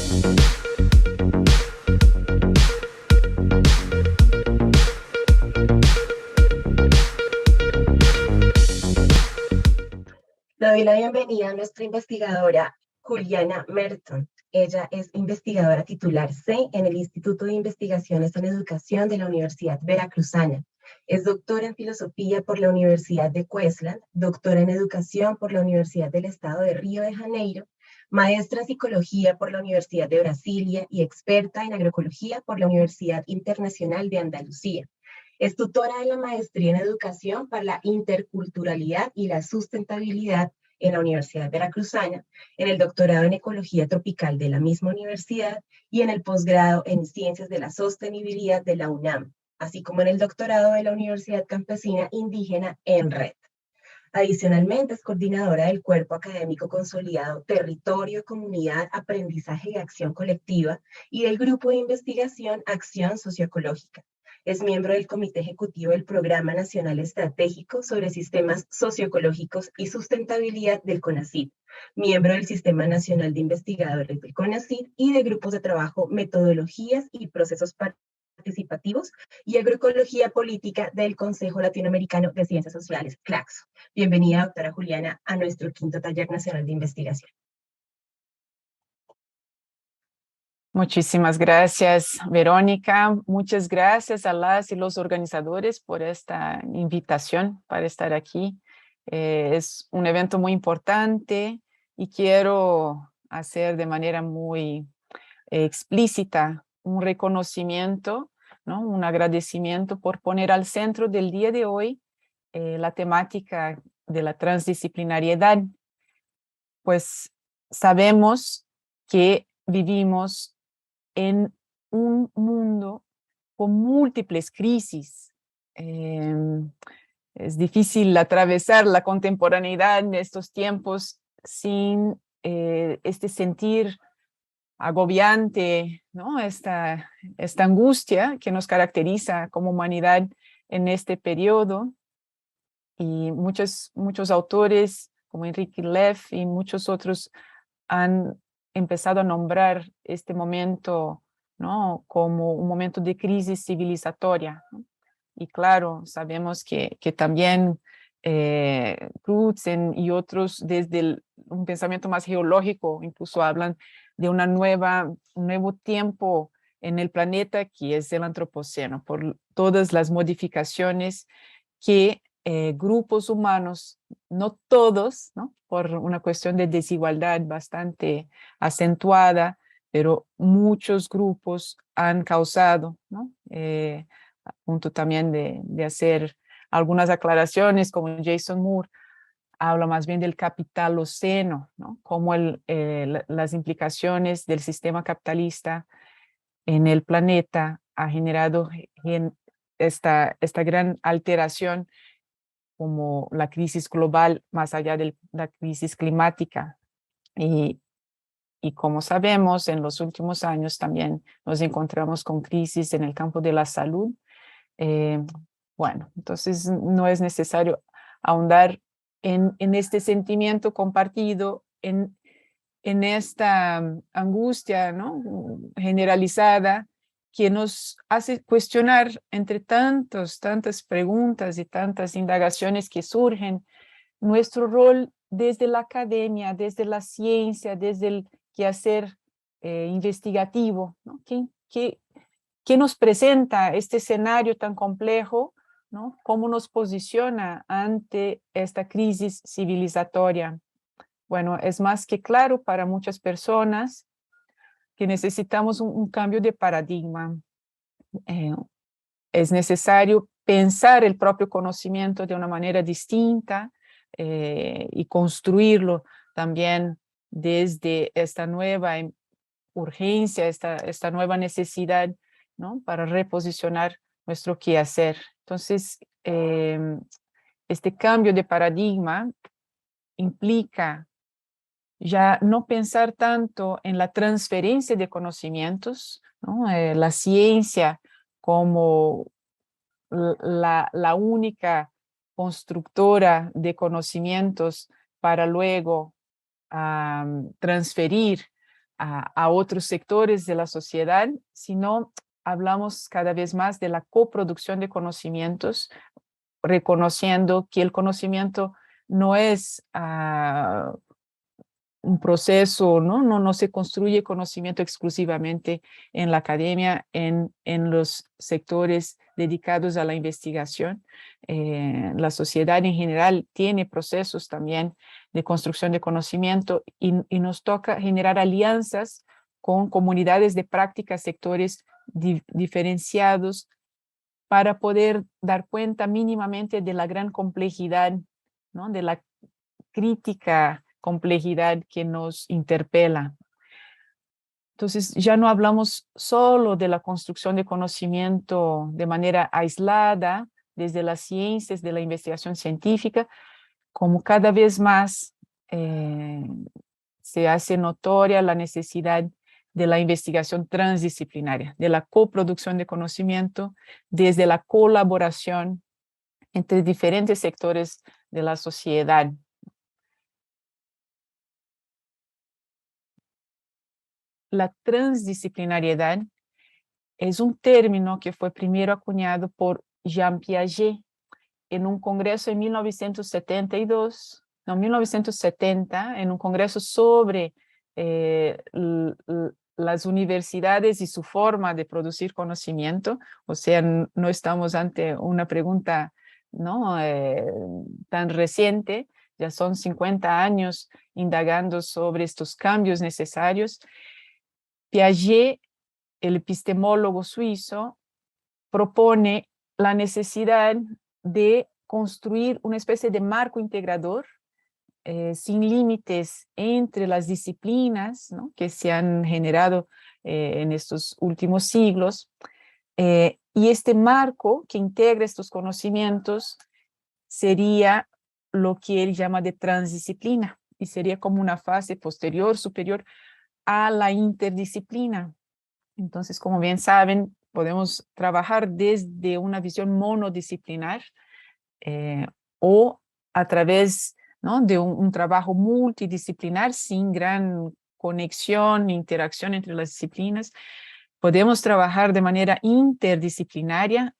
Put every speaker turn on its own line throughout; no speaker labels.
Le doy la bienvenida a nuestra investigadora Juliana Merton. Ella es investigadora titular C en el Instituto de Investigaciones en Educación de la Universidad Veracruzana. Es doctora en Filosofía por la Universidad de Queensland, doctora en Educación por la Universidad del Estado de Río de Janeiro, maestra en Psicología por la Universidad de Brasilia y experta en Agroecología por la Universidad Internacional de Andalucía. Es tutora de la Maestría en Educación para la Interculturalidad y la Sustentabilidad en la Universidad Veracruzana, en el doctorado en Ecología Tropical de la misma universidad y en el posgrado en Ciencias de la Sostenibilidad de la UNAM, así como en el doctorado de la Universidad Campesina Indígena en Red. Adicionalmente, es coordinadora del Cuerpo Académico Consolidado Territorio, Comunidad, Aprendizaje y Acción Colectiva y del Grupo de Investigación Acción Socioecológica. Es miembro del Comité Ejecutivo del Programa Nacional Estratégico sobre Sistemas Socioecológicos y Sustentabilidad del CONACYT, miembro del Sistema Nacional de Investigadores del CONACYT y de grupos de trabajo, metodologías y procesos participativos y agroecología política del Consejo Latinoamericano de Ciencias Sociales, CLACSO. Bienvenida, doctora Juliana, a nuestro quinto taller nacional de investigación.
Muchísimas gracias, Verónica. Muchas gracias a las y los organizadores por esta invitación para estar aquí. Es un evento muy importante y quiero hacer de manera muy explícita un reconocimiento, ¿no? Un agradecimiento por poner al centro del día de hoy la temática de la transdisciplinariedad, pues sabemos que vivimos en un mundo con múltiples crisis. Es difícil atravesar la contemporaneidad en estos tiempos sin este sentir agobiante, ¿no? Esta angustia que nos caracteriza como humanidad en este periodo. Y muchos autores como Enrique Leff y muchos otros han empezado a nombrar este momento, ¿no? Como un momento de crisis civilizatoria, ¿no? Y claro, sabemos que también Crutzen y otros desde un pensamiento más geológico incluso hablan de un nuevo tiempo en el planeta que es el antropoceno, por todas las modificaciones que grupos humanos, no todos, ¿no? Por una cuestión de desigualdad bastante acentuada, pero muchos grupos han causado, ¿no? A punto también de hacer algunas aclaraciones, como Jason Moore habla más bien del capitaloceno, ¿no? Como las implicaciones del sistema capitalista en el planeta ha generado esta gran alteración como la crisis global más allá de la crisis climática. Y como sabemos, en los últimos años también nos encontramos con crisis en el campo de la salud. Bueno, entonces no es necesario ahondar en este sentimiento compartido, en esta angustia, ¿no? Generalizada, que nos hace cuestionar entre tantas preguntas y tantas indagaciones que surgen, nuestro rol desde la academia, desde la ciencia, desde el quehacer investigativo, ¿no? ¿Qué nos presenta este escenario tan complejo, ¿no? ¿Cómo nos posiciona ante esta crisis civilizatoria? Bueno, es más que claro para muchas personas que necesitamos un cambio de paradigma. Es necesario pensar el propio conocimiento de una manera distinta y construirlo también desde esta nueva urgencia, esta nueva necesidad, ¿no? Para reposicionar nuestro quehacer. Entonces, este cambio de paradigma implica ya no pensar tanto en la transferencia de conocimientos, ¿no? La ciencia como la única constructora de conocimientos para luego transferir a otros sectores de la sociedad, sino hablamos cada vez más de la coproducción de conocimientos, reconociendo que el conocimiento no es un proceso, ¿no? No se construye conocimiento exclusivamente en la academia, en los sectores dedicados a la investigación. La sociedad en general tiene procesos también de construcción de conocimiento y nos toca generar alianzas con comunidades de prácticas, sectores diferenciados para poder dar cuenta mínimamente de la gran complejidad, ¿no? De la crítica complejidad que nos interpela. Entonces, ya no hablamos solo de la construcción de conocimiento de manera aislada desde las ciencias, de la investigación científica, como cada vez más se hace notoria la necesidad de la investigación transdisciplinaria, de la coproducción de conocimiento, desde la colaboración entre diferentes sectores de la sociedad. La transdisciplinariedad es un término que fue primero acuñado por Jean Piaget en un congreso en 1970, en un congreso sobre las universidades y su forma de producir conocimiento. O sea, no estamos ante una pregunta, ¿no? Tan reciente, ya son 50 años indagando sobre estos cambios necesarios. Piaget, el epistemólogo suizo, propone la necesidad de construir una especie de marco integrador sin límites entre las disciplinas, ¿no? Que se han generado en estos últimos siglos. Y este marco que integra estos conocimientos sería lo que él llama de transdisciplina y sería como una fase posterior, superior a la interdisciplina. Entonces, como bien saben, podemos trabajar desde una visión monodisciplinar o a través, ¿no? de un trabajo multidisciplinar sin gran conexión, interacción entre las disciplinas. Podemos trabajar de manera interdisciplinaria,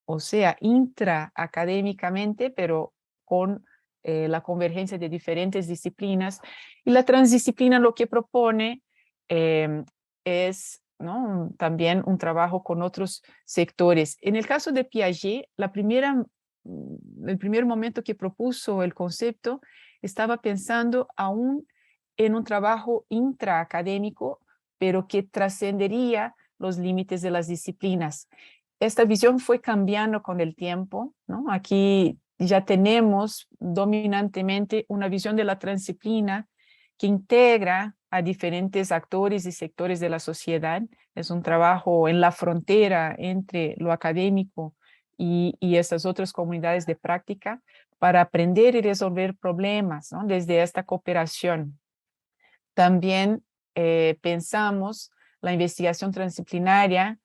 o sea, intraacadémicamente, pero con la convergencia de diferentes disciplinas. Y la transdisciplina lo que propone es, ¿no? También un trabajo con otros sectores. En el caso de Piaget, el primer momento que propuso el concepto, estaba pensando aún en un trabajo intraacadémico, pero que trascendería los límites de las disciplinas. Esta visión fue cambiando con el tiempo, ¿no? Aquí ya tenemos dominantemente una visión de la transdisciplina que integra a diferentes actores y sectores de la sociedad. Es un trabajo en la frontera entre lo académico y esas otras comunidades de práctica para aprender y resolver problemas, ¿no? Desde esta cooperación. También pensamos la investigación transdisciplinaria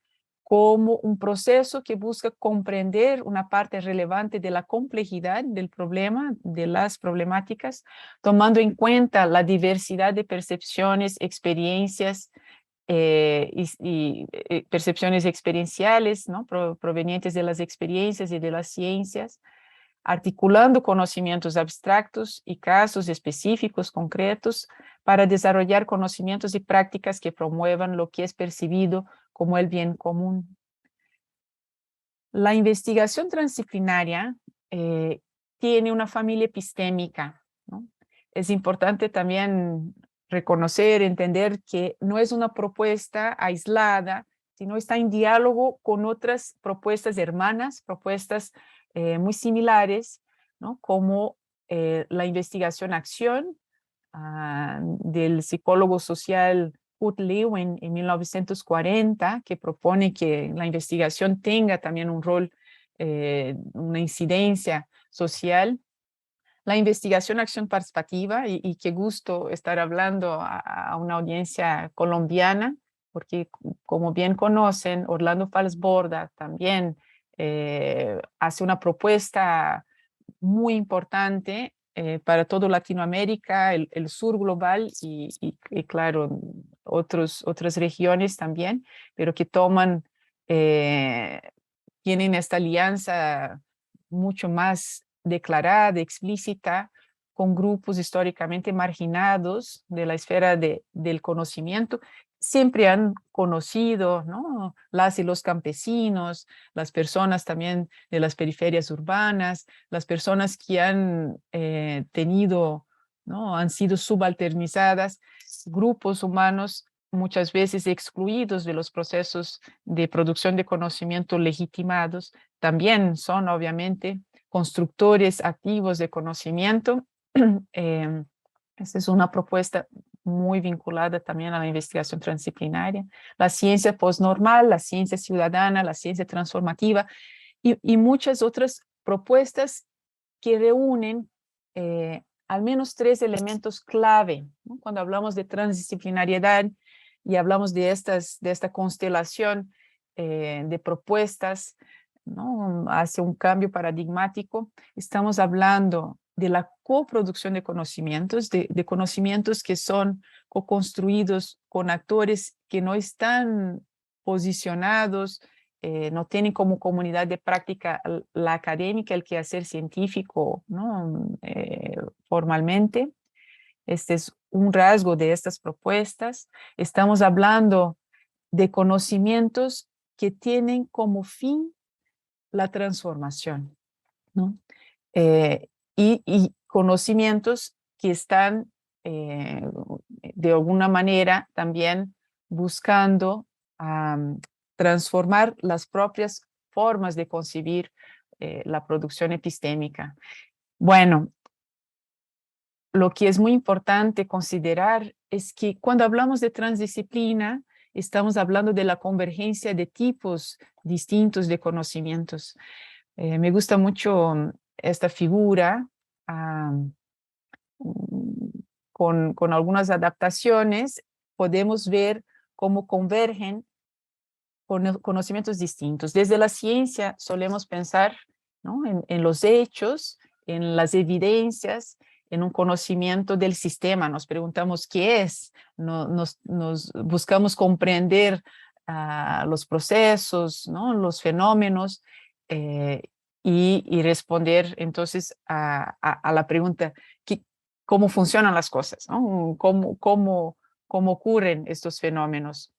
como un proceso que busca comprender una parte relevante de la complejidad del problema, de las problemáticas, tomando en cuenta la diversidad de percepciones, experiencias percepciones experienciales, ¿no? Provenientes de las experiencias y de las ciencias, articulando conocimientos abstractos y casos específicos, concretos, para desarrollar conocimientos y prácticas que promuevan lo que es percibido como el bien común. La investigación transdisciplinaria tiene una familia epistémica, ¿no? Es importante también reconocer, entender que no es una propuesta aislada, sino está en diálogo con otras propuestas hermanas, propuestas muy similares, ¿no? Como la investigación-acción del psicólogo social Kurt Lewin en 1940, que propone que la investigación tenga también un rol, una incidencia social. La investigación-acción participativa, y qué gusto estar hablando a una audiencia colombiana, porque como bien conocen, Orlando Falsborda también hace una propuesta muy importante para toda Latinoamérica, el sur global y claro, otras regiones también, pero que tienen esta alianza mucho más declarada, explícita, con grupos históricamente marginados de la esfera del conocimiento. Siempre han conocido, ¿no?, las y los campesinos, las personas también de las periferias urbanas, las personas que han tenido, ¿no?, han sido subalternizadas, grupos humanos muchas veces excluidos de los procesos de producción de conocimiento legitimados, también son obviamente constructores activos de conocimiento. Esta es una propuesta muy vinculada también a la investigación transdisciplinaria, la ciencia postnormal, la ciencia ciudadana, la ciencia transformativa y muchas otras propuestas que reúnen al menos 3 elementos clave, ¿no? Cuando hablamos de transdisciplinariedad y hablamos de esta constelación de propuestas, ¿no?, hacia un cambio paradigmático, estamos hablando de la coproducción de conocimientos, de conocimientos que son co-construidos con actores que no están posicionados, no tienen como comunidad de práctica la académica, el quehacer científico, ¿no?, formalmente. Este es un rasgo de estas propuestas. Estamos hablando de conocimientos que tienen como fin la transformación, ¿no? Y conocimientos que están de alguna manera también buscando transformar las propias formas de concebir la producción epistémica. Bueno, lo que es muy importante considerar es que cuando hablamos de transdisciplina, estamos hablando de la convergencia de tipos distintos de conocimientos. Me gusta mucho esta figura con algunas adaptaciones. Podemos ver cómo convergen conocimientos distintos. Desde la ciencia solemos pensar, ¿no?, en los hechos, en las evidencias, en un conocimiento del sistema. Nos preguntamos qué es, nos buscamos comprender los procesos, ¿no?, los fenómenos, y responder entonces a la pregunta, ¿cómo funcionan las cosas, ¿no? ¿Cómo ocurren estos fenómenos?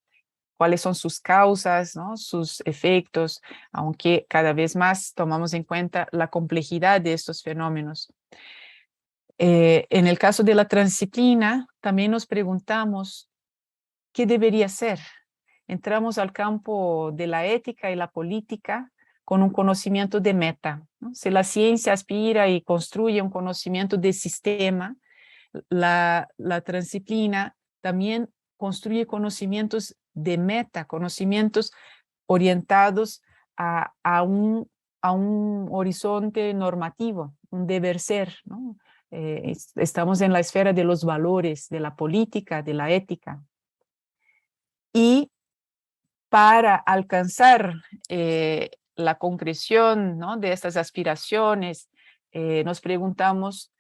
¿Cuáles son sus causas, ¿no?, sus efectos? Aunque cada vez más tomamos en cuenta la complejidad de estos fenómenos. En el caso de la transdisciplina, también nos preguntamos qué debería ser. Entramos al campo de la ética y la política con un conocimiento de meta, ¿no? Si la ciencia aspira y construye un conocimiento de sistema, la transdisciplina también construye conocimientos de meta, conocimientos orientados a un horizonte normativo, un deber ser, ¿no? Estamos en la esfera de los valores, de la política, de la ética. Y para alcanzar la concreción, ¿no?, de estas aspiraciones, nos preguntamos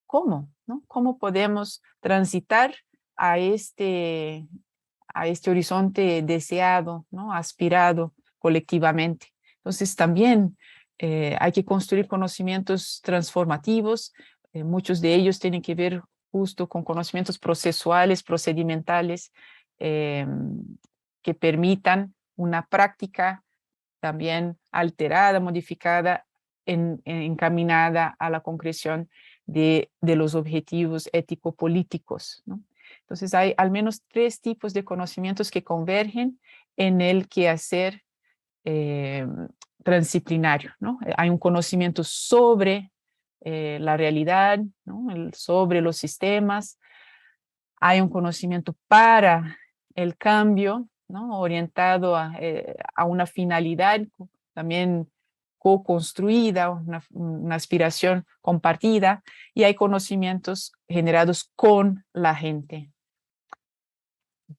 cómo, ¿no? ¿Cómo podemos transitar a este horizonte deseado, ¿no?, aspirado colectivamente? Entonces también hay que construir conocimientos transformativos. Muchos de ellos tienen que ver justo con conocimientos procesuales, procedimentales, que permitan una práctica también alterada, modificada, encaminada a la concreción de los objetivos ético-políticos, ¿no? Entonces hay al menos 3 tipos de conocimientos que convergen en el quehacer transdisciplinario, ¿no? Hay un conocimiento sobre la realidad, ¿no?, sobre los sistemas. Hay un conocimiento para el cambio, ¿no?, orientado a una finalidad también co-construida, una aspiración compartida, y hay conocimientos generados con la gente.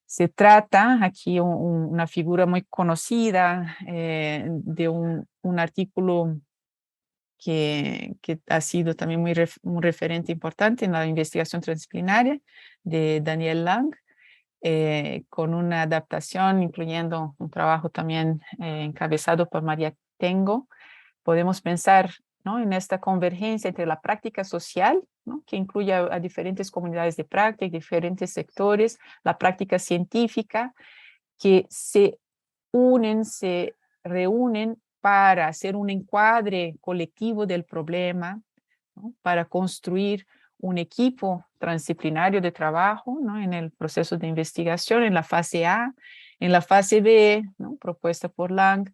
Se trata, aquí una figura muy conocida de un artículo que ha sido también un referente importante en la investigación transdisciplinaria, de Daniel Lang, con una adaptación, incluyendo un trabajo también encabezado por María Tengo. Podemos pensar, ¿no?, en esta convergencia entre la práctica social, ¿no?, que incluye a diferentes comunidades de práctica, diferentes sectores, la práctica científica, que se unen, se reúnen para hacer un encuadre colectivo del problema, ¿no?, para construir un equipo transdisciplinario de trabajo, ¿no?, en el proceso de investigación, en la fase A, en la fase B, ¿no?, propuesta por Lang,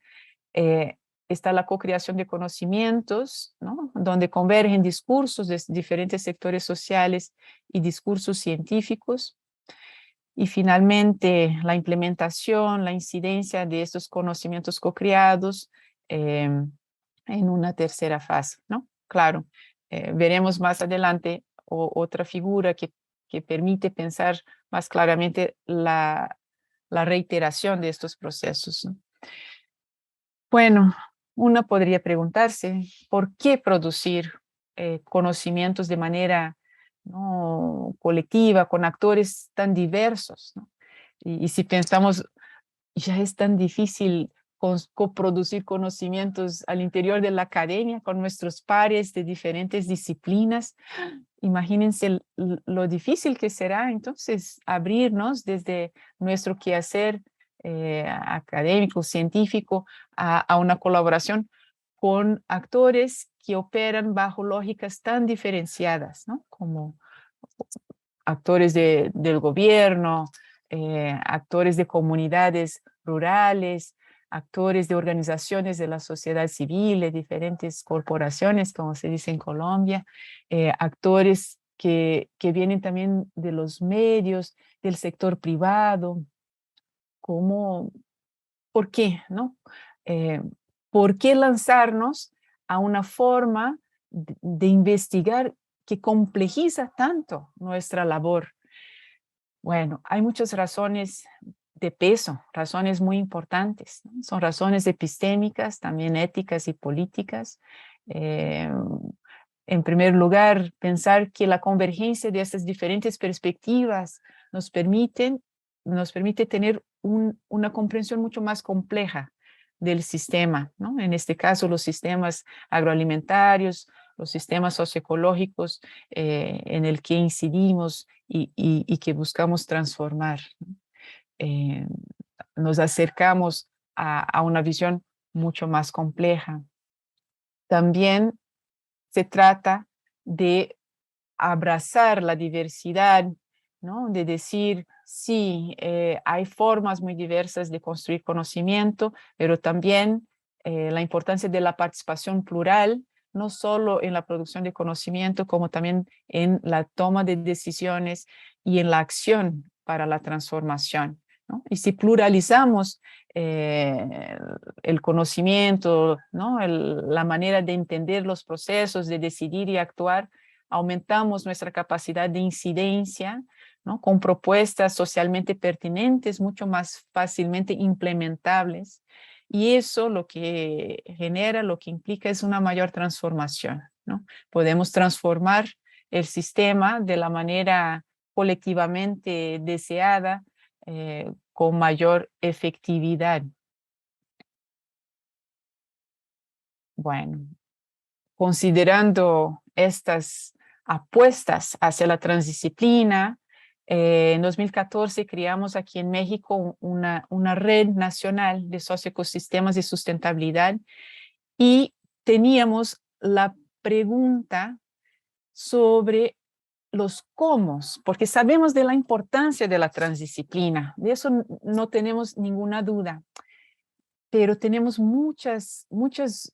está la co-creación de conocimientos, ¿no?, donde convergen discursos de diferentes sectores sociales y discursos científicos. Y finalmente, la implementación, la incidencia de estos conocimientos co-creados en una tercera fase, ¿no? Claro, veremos más adelante otra figura que permite pensar más claramente la reiteración de estos procesos, ¿no? Bueno, uno podría preguntarse, ¿por qué producir conocimientos de manera, ¿no?, colectiva, con actores tan diversos, ¿no? Y si pensamos, ya es tan difícil coproducir conocimientos al interior de la academia con nuestros pares de diferentes disciplinas. Imagínense lo difícil que será entonces abrirnos desde nuestro quehacer académico, científico, a una colaboración con actores que operan bajo lógicas tan diferenciadas, ¿no?, como actores del gobierno, actores de comunidades rurales, actores de organizaciones de la sociedad civil, de diferentes corporaciones, como se dice en Colombia, actores que vienen también de los medios, del sector privado. ¿Cómo? ¿Por qué, no? ¿Por qué lanzarnos a una forma de investigar que complejiza tanto nuestra labor? Bueno, hay muchas razones de peso, razones muy importantes, ¿no? Son razones epistémicas, también éticas y políticas. En primer lugar, pensar que la convergencia de estas diferentes perspectivas nos permite tener una comprensión mucho más compleja del sistema, ¿no? En este caso, los sistemas agroalimentarios, los sistemas socioecológicos en el que incidimos y que buscamos transformar, ¿no? Eh, Nos acercamos a una visión mucho más compleja. También se trata de abrazar la diversidad, ¿no? De decir, sí, hay formas muy diversas de construir conocimiento, pero también la importancia de la participación plural, no solo en la producción de conocimiento, como también en la toma de decisiones y en la acción para la transformación, ¿no? Y si pluralizamos el conocimiento, ¿no?, la manera de entender los procesos, de decidir y actuar, aumentamos nuestra capacidad de incidencia, ¿no?, con propuestas socialmente pertinentes, mucho más fácilmente implementables. Y eso lo que genera, lo que implica es una mayor transformación, ¿no? Podemos transformar el sistema de la manera colectivamente deseada, con mayor efectividad. Bueno, considerando estas apuestas hacia la transdisciplina, en 2014 creamos aquí en México una red nacional de socioecosistemas de sustentabilidad y teníamos la pregunta sobre los cómo, porque sabemos de la importancia de la transdisciplina, de eso no tenemos ninguna duda, pero tenemos muchas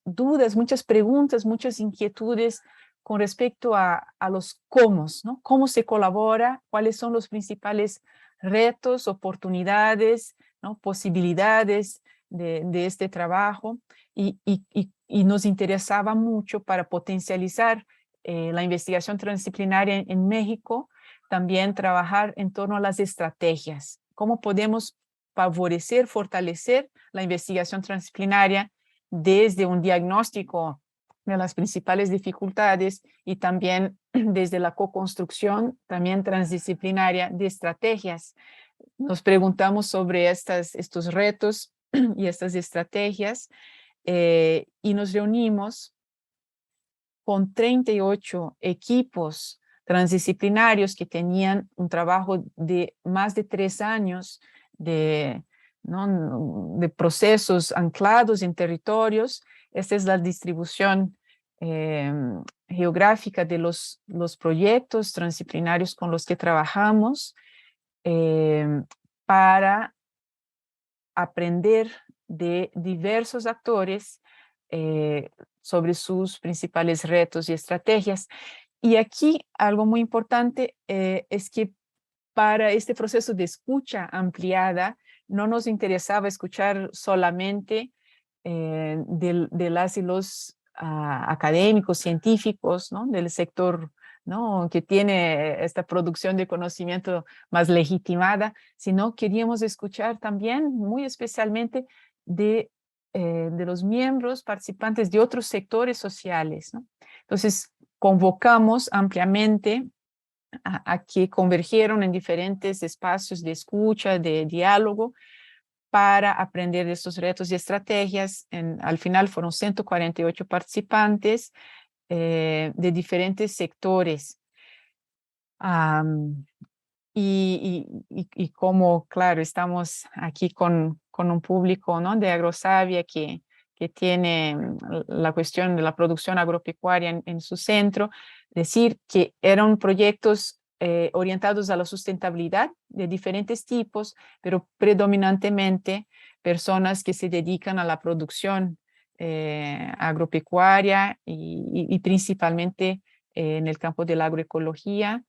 dudas, muchas preguntas, muchas inquietudes con respecto a los cómo, ¿no? ¿Cómo se colabora? ¿Cuáles son los principales retos, oportunidades, ¿no?, posibilidades de este trabajo? Y nos interesaba mucho para potencializar la investigación transdisciplinaria en México, también trabajar en torno a las estrategias. ¿Cómo podemos favorecer, fortalecer la investigación transdisciplinaria desde un diagnóstico de las principales dificultades y también desde la co-construcción también transdisciplinaria de estrategias nos preguntamos sobre estos retos y estas estrategias y nos reunimos con 38 equipos transdisciplinarios que tenían un trabajo de más de 3 años ¿no? de procesos anclados en territorios. Esta es la distribución geográfica de los proyectos transdisciplinarios con los que trabajamos para aprender de diversos actores sobre sus principales retos y estrategias. Y aquí algo muy importante es que para este proceso de escucha ampliada, no nos interesaba escuchar solamente de las y los académicos, científicos, ¿no? Del sector, ¿no? Que tiene esta producción de conocimiento más legitimada, sino queríamos escuchar también muy especialmente de los miembros participantes de otros sectores sociales, ¿no? Entonces, convocamos ampliamente a que convergieron en diferentes espacios de escucha, de diálogo, para aprender de estos retos y estrategias. Al final fueron 148 participantes de diferentes sectores. Y como, claro, estamos aquí con un público, ¿no? de Agrosavia que tiene la cuestión de la producción agropecuaria en su centro, decir que eran proyectos orientados a la sustentabilidad de diferentes tipos, pero predominantemente personas que se dedican a la producción agropecuaria y principalmente en el campo de la agroecología,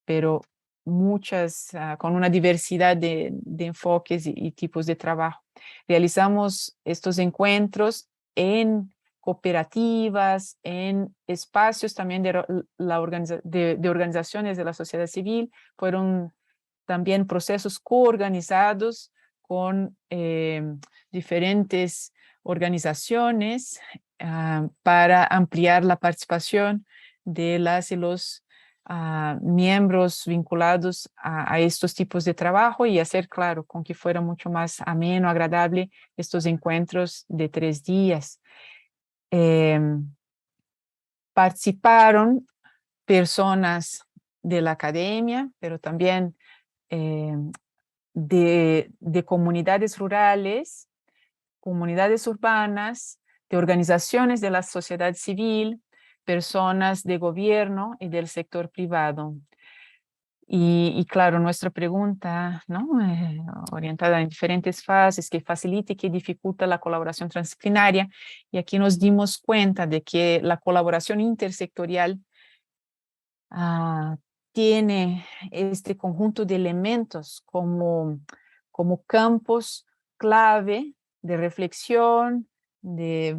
pero muchas, con una diversidad de enfoques y tipos de trabajo. Realizamos estos encuentros en cooperativas, en espacios también de organizaciones de la sociedad civil. Fueron también procesos coorganizados con diferentes organizaciones para ampliar la participación de las y los miembros vinculados a estos tipos de trabajo y hacer, claro, con que fuera mucho más ameno, agradable estos encuentros de 3 días. Participaron personas de la academia, pero también de comunidades rurales, comunidades urbanas, de organizaciones de la sociedad civil, personas de gobierno y del sector privado. Y claro, nuestra pregunta, ¿no? Orientada en diferentes fases, que facilita y que dificulta la colaboración transdisciplinaria. Y aquí nos dimos cuenta de que la colaboración intersectorial tiene este conjunto de elementos como campos clave de reflexión,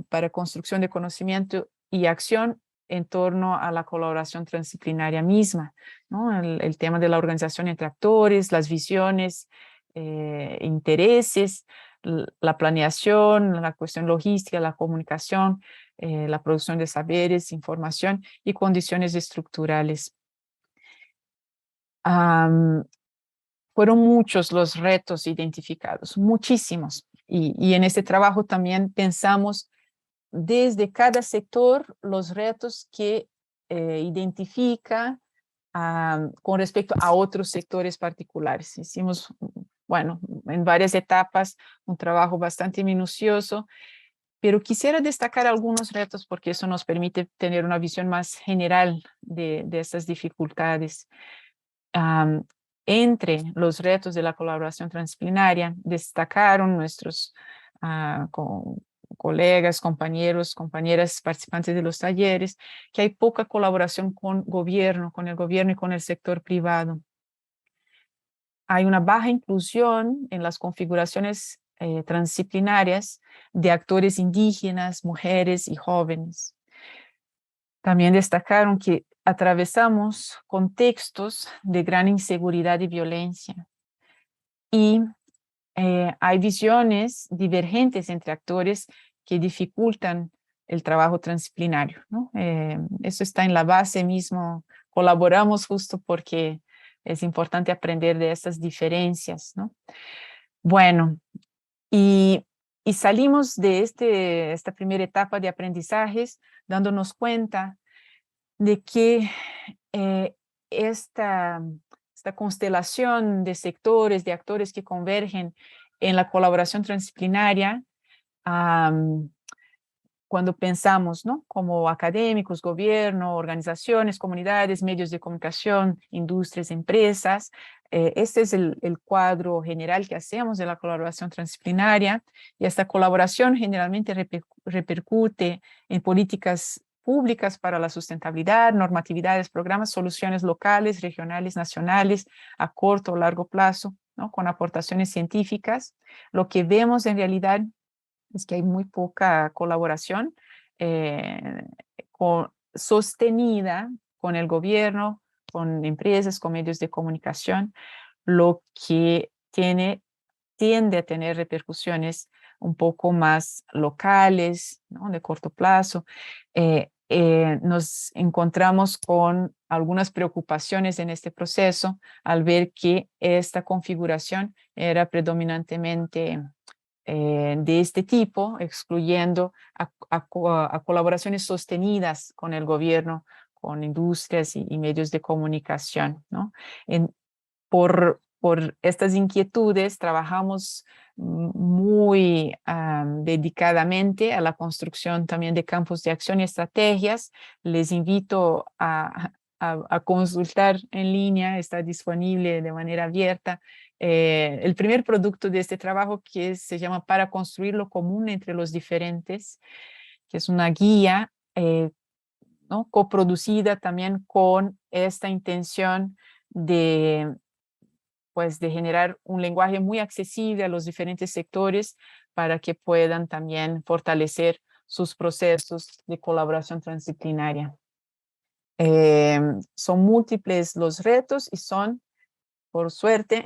para construcción de conocimiento y acción en torno a la colaboración transdisciplinaria misma, ¿no? El tema de la organización entre actores, las visiones, intereses, la planeación, la cuestión logística, la comunicación, la producción de saberes, información y condiciones estructurales. Fueron muchos los retos identificados, muchísimos. Y en este trabajo también pensamos desde cada sector los retos que identifica con respecto a otros sectores particulares. Hicimos, bueno, en varias etapas un trabajo bastante minucioso, pero quisiera destacar algunos retos porque eso nos permite tener una visión más general de estas dificultades. Entre los retos de la colaboración transdisciplinaria destacaron nuestros colegas, compañeros, compañeras participantes de los talleres, que hay poca colaboración con el gobierno y con el sector privado. Hay una baja inclusión en las configuraciones transdisciplinarias de actores indígenas, mujeres y jóvenes. También destacaron que atravesamos contextos de gran inseguridad y violencia y hay visiones divergentes entre actores que dificultan el trabajo transdisciplinario, ¿no? Eso está en la base mismo. Colaboramos justo porque es importante aprender de estas diferencias, ¿no? Bueno, y salimos de esta primera etapa de aprendizajes dándonos cuenta de que esta constelación de sectores, de actores que convergen en la colaboración transdisciplinaria, cuando pensamos, ¿no? Como académicos, gobierno, organizaciones, comunidades, medios de comunicación, industrias, empresas, este es el cuadro general que hacemos de la colaboración transdisciplinaria, y esta colaboración generalmente repercute en políticas públicas para la sustentabilidad, normatividades, programas, soluciones locales, regionales, nacionales, a corto o largo plazo, ¿no? Con aportaciones científicas. Lo que vemos en realidad es que hay muy poca colaboración eh, sostenida con el gobierno, con empresas, con medios de comunicación, lo que tiende a tener repercusiones un poco más locales, ¿no? De corto plazo. Nos encontramos con algunas preocupaciones en este proceso al ver que esta configuración era predominantemente de este tipo, excluyendo a colaboraciones sostenidas con el gobierno, con industrias y medios de comunicación, ¿no? Por estas inquietudes trabajamos muy dedicadamente a la construcción también de campos de acción y estrategias. Les invito a consultar en línea, está disponible de manera abierta el primer producto de este trabajo, que se llama Para construir lo común entre los diferentes, que es una guía ¿no? Coproducida también con esta intención de de generar un lenguaje muy accesible a los diferentes sectores para que puedan también fortalecer sus procesos de colaboración transdisciplinaria. Son múltiples los retos y son, por suerte,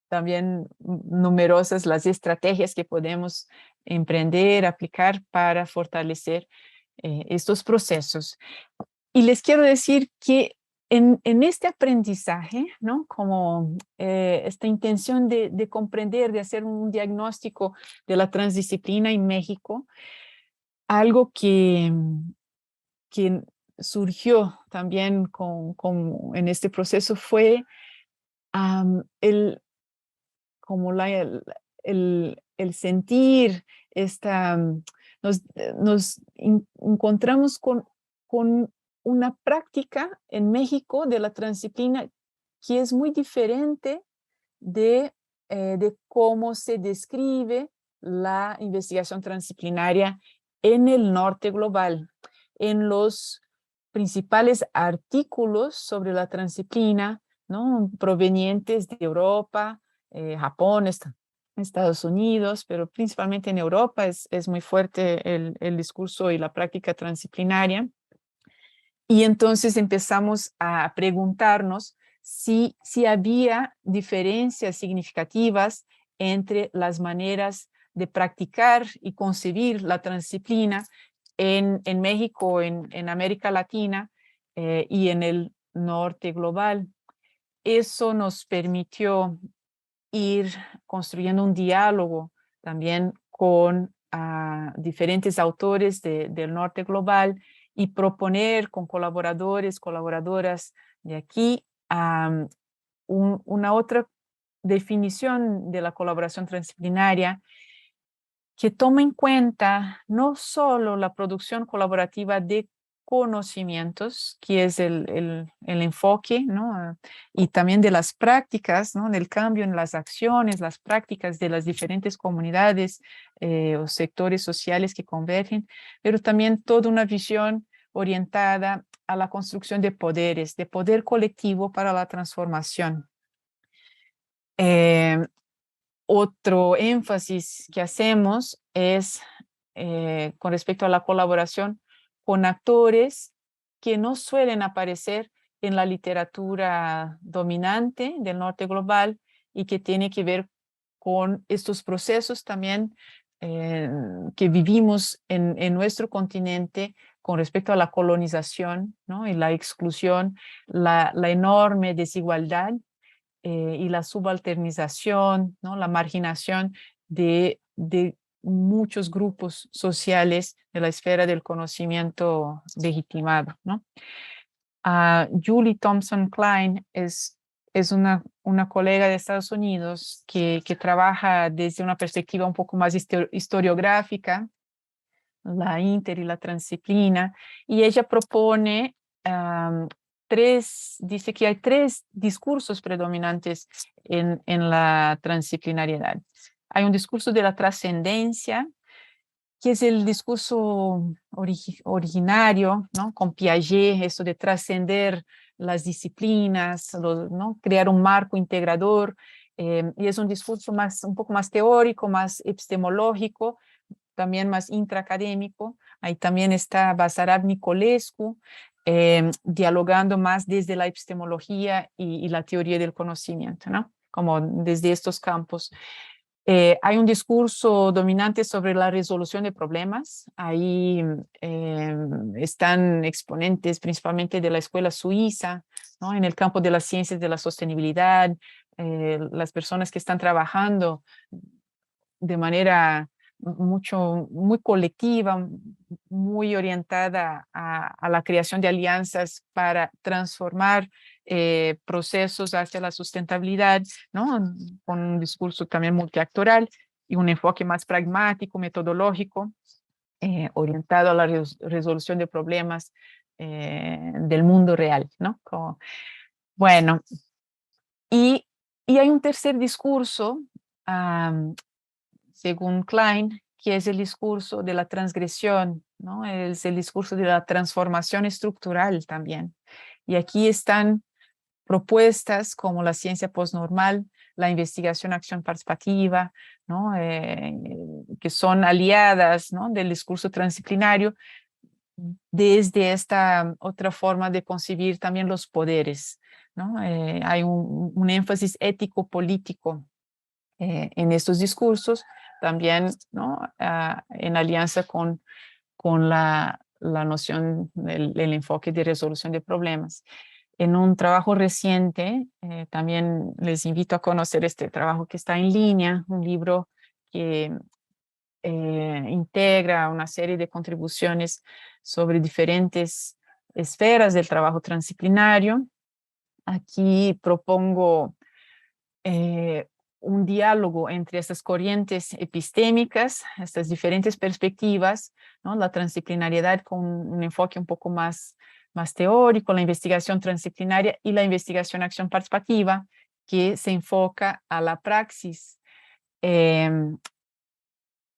también numerosas las estrategias que podemos emprender, aplicar para fortalecer estos procesos. Y les quiero decir que en este aprendizaje, ¿no? Como esta intención de comprender, de hacer un diagnóstico de la transdisciplina en México, algo que surgió también en este proceso fue como el sentir nos encontramos con una práctica en México de la transdisciplina que es muy diferente de cómo se describe la investigación transdisciplinaria en el norte global. En los principales artículos sobre la transdisciplina, ¿no? Provenientes de Europa, Japón, Estados Unidos, pero principalmente en Europa es muy fuerte el discurso y la práctica transdisciplinaria. Y entonces empezamos a preguntarnos si había diferencias significativas entre las maneras de practicar y concebir la transdisciplina en México, en América Latina y en el norte global. Eso nos permitió ir construyendo un diálogo también con diferentes autores del norte global y proponer con colaboradoras de aquí una otra definición de la colaboración transdisciplinaria que toma en cuenta no solo la producción colaborativa de conocimientos, que es el enfoque, ¿no? Y también de las prácticas, ¿no? Del cambio en las acciones, las prácticas de las diferentes comunidades o sectores sociales que convergen, pero también toda una visión orientada a la construcción de poderes, de poder colectivo para la transformación. Otro énfasis que hacemos es con respecto a la colaboración con actores que no suelen aparecer en la literatura dominante del norte global y que tiene que ver con estos procesos también que vivimos en nuestro continente con respecto a la colonización, ¿no? Y la exclusión, la enorme desigualdad y la subalternización, ¿no? La marginación de muchos grupos sociales de la esfera del conocimiento legitimado, ¿no? Julie Thompson Klein es una colega de Estados Unidos que trabaja desde una perspectiva un poco más historiográfica, la inter y la transdisciplina, y ella propone dice que hay tres discursos predominantes en la transdisciplinariedad. Hay un discurso de la trascendencia, que es el discurso originario, ¿no? Con Piaget, eso de trascender las disciplinas, ¿no? Crear un marco integrador, y es un discurso un poco más teórico, más epistemológico, también más intraacadémico. Ahí también está Basarab Nicolescu, dialogando más desde la epistemología y la teoría del conocimiento, ¿no? Como desde estos campos. Hay un discurso dominante sobre la resolución de problemas. Ahí están exponentes principalmente de la escuela suiza, ¿no? En el campo de las ciencias de la sostenibilidad, las personas que están trabajando de manera muy colectiva, muy orientada a la creación de alianzas para transformar procesos hacia la sustentabilidad, ¿no? Con un discurso también multiactoral y un enfoque más pragmático, metodológico, orientado a la resolución de problemas del mundo real, ¿no? Bueno, y hay un tercer discurso, según Klein, que es el discurso de la transgresión, ¿no? Es el discurso de la transformación estructural también. Y aquí están propuestas como la ciencia postnormal, la investigación-acción participativa, ¿no? Que son aliadas, ¿no? Del discurso transdisciplinario, desde esta otra forma de concebir también los poderes, ¿no? Hay un énfasis ético-político en estos discursos, también, ¿no? En alianza con la noción del enfoque de resolución de problemas. En un trabajo reciente, también les invito a conocer este trabajo que está en línea, un libro que integra una serie de contribuciones sobre diferentes esferas del trabajo transdisciplinario. Aquí propongo un diálogo entre estas corrientes epistémicas, estas diferentes perspectivas, ¿no? La transdisciplinariedad con un enfoque un poco más teórico, la investigación transdisciplinaria y la investigación-acción participativa, que se enfoca a la praxis.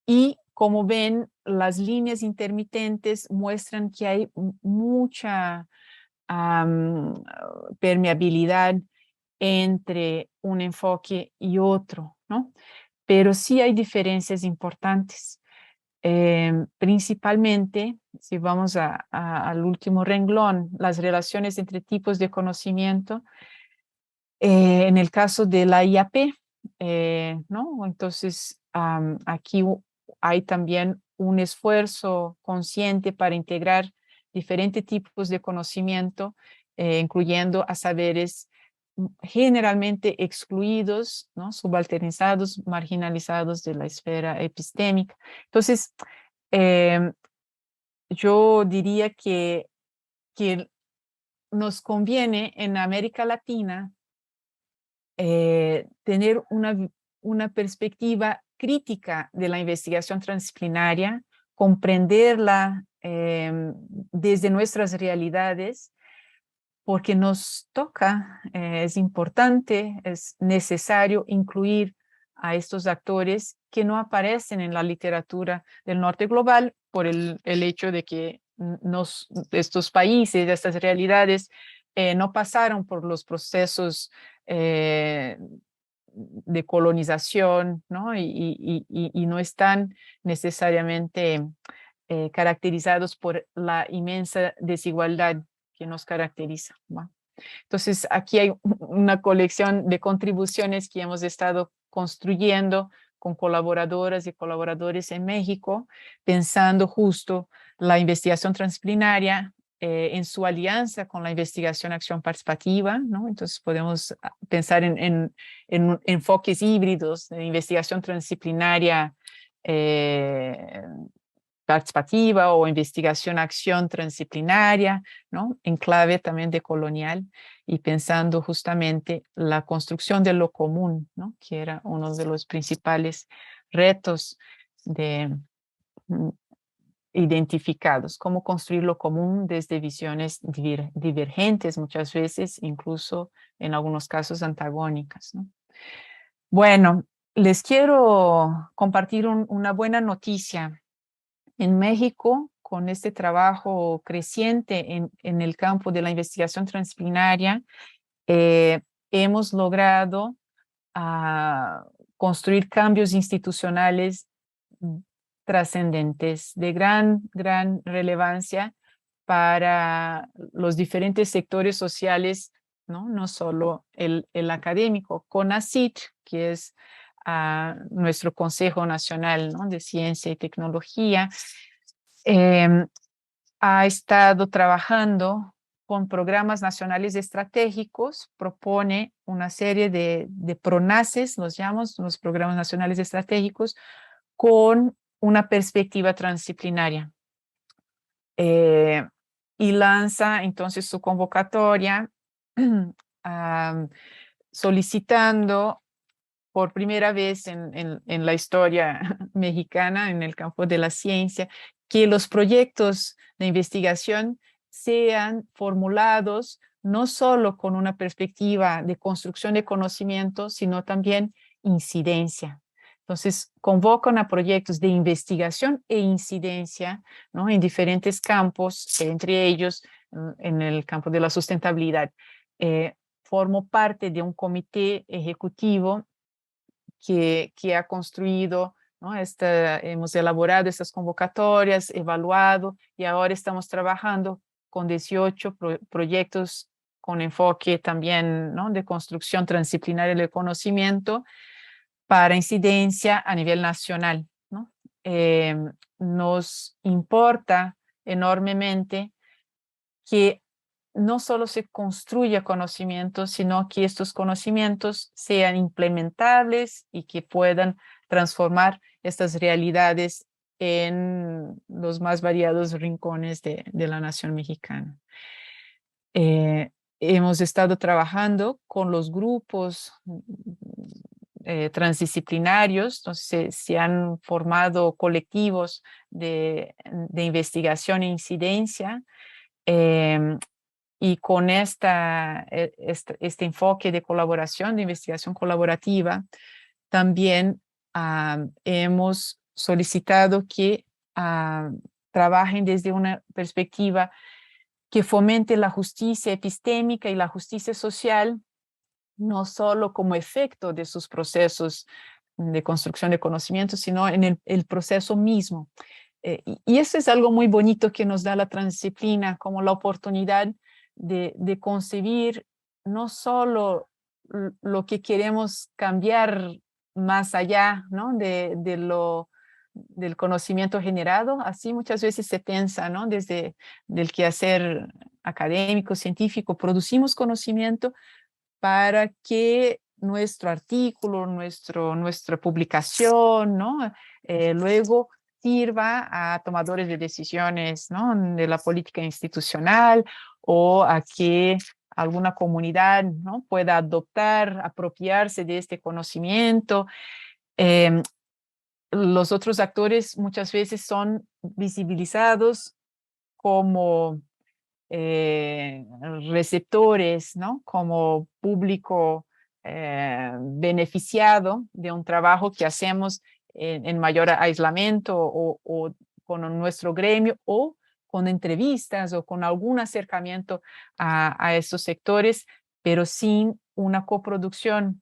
Y como ven, las líneas intermitentes muestran que hay mucha permeabilidad entre un enfoque y otro, ¿no? Pero sí hay diferencias importantes. Principalmente, si vamos al último renglón, las relaciones entre tipos de conocimiento, en el caso de la IAP, ¿no? Entonces, aquí hay también un esfuerzo consciente para integrar diferentes tipos de conocimiento, incluyendo a saberes generalmente excluidos, ¿no? Subalternizados, marginalizados de la esfera epistémica. Entonces, yo diría que nos conviene en América Latina tener una perspectiva crítica de la investigación transdisciplinaria, comprenderla desde nuestras realidades, porque nos toca, es importante, es necesario incluir a estos actores que no aparecen en la literatura del norte global por el hecho de que estos países, estas realidades, no pasaron por los procesos de colonización, ¿no? Y no están necesariamente caracterizados por la inmensa desigualdad que nos caracteriza, ¿no? Entonces, aquí hay una colección de contribuciones que hemos estado construyendo con colaboradoras y colaboradores en México, pensando justo la investigación transdisciplinaria en su alianza con la investigación acción participativa, ¿no? Entonces podemos pensar en enfoques híbridos de investigación transdisciplinaria participativa o investigación acción transdisciplinaria, ¿no? En clave también de colonial y pensando justamente la construcción de lo común, ¿no? Que era uno de los principales retos de identificados, cómo construir lo común desde visiones divergentes, muchas veces incluso en algunos casos antagónicas, ¿no? Bueno, les quiero compartir una buena noticia. En México, con este trabajo creciente en el campo de la investigación transdisciplinaria, hemos logrado construir cambios institucionales trascendentes de gran relevancia para los diferentes sectores sociales, ¿no? No solo el académico. CONACYT, que es nuestro Consejo Nacional, ¿no? de Ciencia y Tecnología, ha estado trabajando con programas nacionales estratégicos, propone una serie de PRONACES, los llamamos, los programas nacionales estratégicos, con una perspectiva transdisciplinaria. Y lanza entonces su convocatoria solicitando por primera vez en la historia mexicana, en el campo de la ciencia, que los proyectos de investigación sean formulados no solo con una perspectiva de construcción de conocimiento, sino también incidencia. Entonces, convocan a proyectos de investigación e incidencia, ¿no? En diferentes campos, entre ellos en el campo de la sustentabilidad. Formo parte de un comité ejecutivo que ha construido, ¿no? Hemos elaborado estas convocatorias, evaluado y ahora estamos trabajando con 18 proyectos con enfoque también, ¿no? de construcción transdisciplinaria del conocimiento para incidencia a nivel nacional, ¿no? Nos importa enormemente que no solo se construya conocimiento, sino que estos conocimientos sean implementables y que puedan transformar estas realidades en los más variados rincones de la nación mexicana. Hemos estado trabajando con los grupos transdisciplinarios, entonces se han formado colectivos de investigación e incidencia, y con este enfoque de colaboración, de investigación colaborativa, también hemos solicitado que trabajen desde una perspectiva que fomente la justicia epistémica y la justicia social, no solo como efecto de sus procesos de construcción de conocimiento, sino en el proceso mismo. Y eso es algo muy bonito que nos da la transdisciplina, como la oportunidad de concebir no solo lo que queremos cambiar más allá, ¿no? del conocimiento generado. Así muchas veces se piensa, ¿no? Desde el quehacer académico, científico, producimos conocimiento para que nuestro artículo, nuestra publicación, ¿no? Luego sirva a tomadores de decisiones, ¿no? de la política institucional o a que alguna comunidad, ¿no? pueda adoptar, apropiarse de este conocimiento. Los otros actores muchas veces son visibilizados como receptores, ¿no? Como público beneficiado de un trabajo que hacemos en mayor aislamiento o con nuestro gremio o con entrevistas o con algún acercamiento a estos sectores, pero sin una coproducción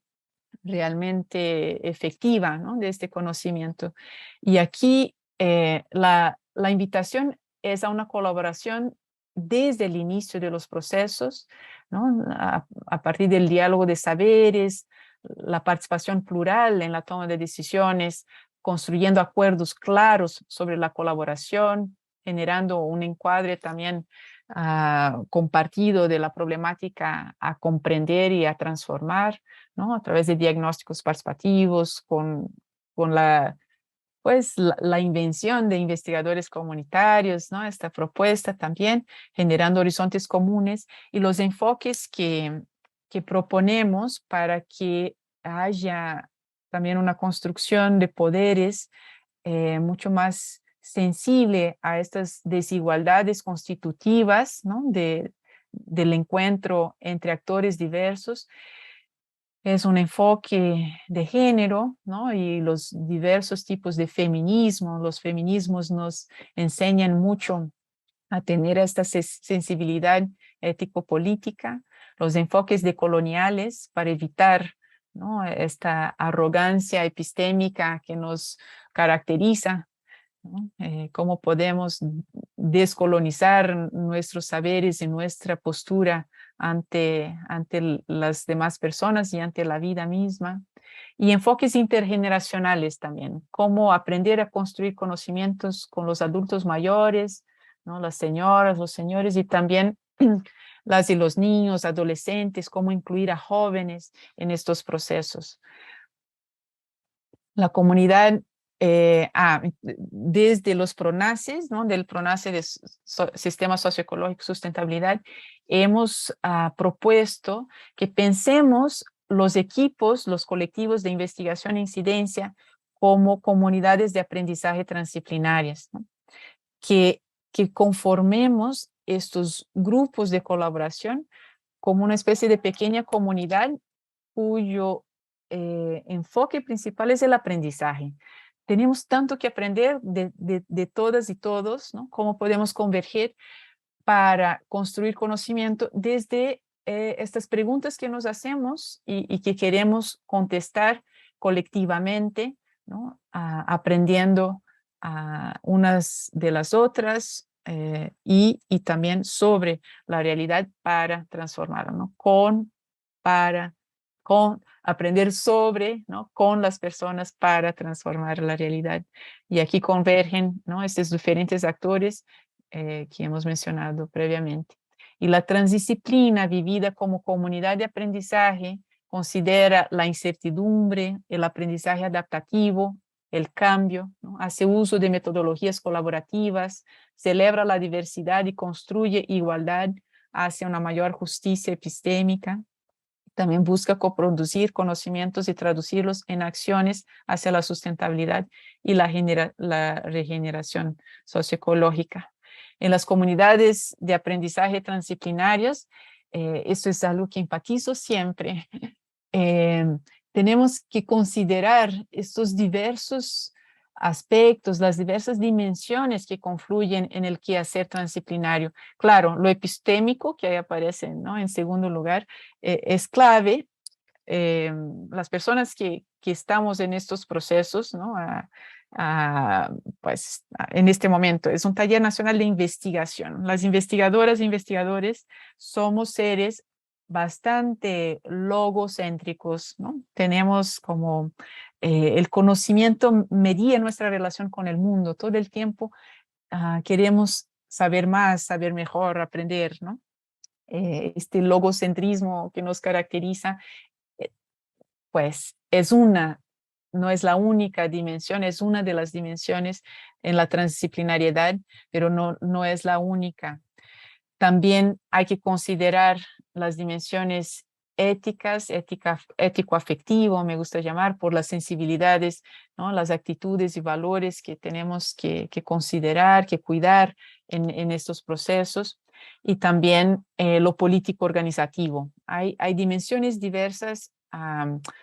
realmente efectiva, ¿no? de este conocimiento. Y aquí la invitación es a una colaboración desde el inicio de los procesos, ¿no? a partir del diálogo de saberes, la participación plural en la toma de decisiones, construyendo acuerdos claros sobre la colaboración, generando un encuadre también compartido de la problemática a comprender y a transformar, ¿no? A través de diagnósticos participativos, con la invención de investigadores comunitarios, ¿no? Esta propuesta también, generando horizontes comunes y los enfoques que proponemos para que haya también una construcción de poderes mucho más sensible a estas desigualdades constitutivas, ¿no? Del encuentro entre actores diversos. Es un enfoque de género, ¿no? Y los diversos tipos de feminismo. Los feminismos nos enseñan mucho a tener esta sensibilidad ético-política, los enfoques decoloniales para evitar, ¿no? Esta arrogancia epistémica que nos caracteriza, ¿no? Cómo podemos descolonizar nuestros saberes y nuestra postura ante las demás personas y ante la vida misma. Y enfoques intergeneracionales también, cómo aprender a construir conocimientos con los adultos mayores, ¿no? Las señoras, los señores y también las y los niños, adolescentes, cómo incluir a jóvenes en estos procesos. La comunidad, desde los PRONACES, ¿no? Del PRONACE de Sistema Socioecológico y Sustentabilidad, hemos propuesto que pensemos los equipos, los colectivos de investigación e incidencia como comunidades de aprendizaje transdisciplinarias, ¿no? Que conformemos estos grupos de colaboración como una especie de pequeña comunidad cuyo enfoque principal es el aprendizaje. Tenemos tanto que aprender de todas y todos, ¿no? Cómo podemos converger para construir conocimiento desde estas preguntas que nos hacemos y que queremos contestar colectivamente, ¿no? Aprendiendo unas de las otras y también sobre la realidad para transformarla, ¿no? Con aprender sobre, ¿no? Con las personas para transformar la realidad. Y aquí convergen, ¿no? Estos diferentes actores que hemos mencionado previamente. Y la transdisciplina vivida como comunidad de aprendizaje considera la incertidumbre, el aprendizaje adaptativo, el cambio, ¿no? Hace uso de metodologías colaborativas, celebra la diversidad y construye igualdad hacia una mayor justicia epistémica. También busca coproducir conocimientos y traducirlos en acciones hacia la sustentabilidad y la regeneración socioecológica. En las comunidades de aprendizaje transdisciplinarias, esto es algo que enfatizo siempre, eh, tenemos que considerar estos diversos aspectos, las diversas dimensiones que confluyen en el quehacer transdisciplinario. Claro, lo epistémico, que ahí aparece, ¿no? En segundo lugar, es clave. Las personas que estamos en estos procesos, ¿no? Pues en este momento, es un taller nacional de investigación. Las investigadoras e investigadores somos seres bastante logocéntricos, ¿no? Tenemos como el conocimiento medía nuestra relación con el mundo. Todo el tiempo queremos saber más, saber mejor, aprender, ¿no? Este logocentrismo que nos caracteriza, eh, pues no es la única dimensión, es una de las dimensiones en la transdisciplinariedad, pero no es la única. También hay que considerar las dimensiones éticas, ético-afectivo, me gusta llamar, por las sensibilidades, ¿no? Las actitudes y valores que tenemos que considerar, que cuidar en estos procesos. Y también lo político organizativo. Hay dimensiones diversas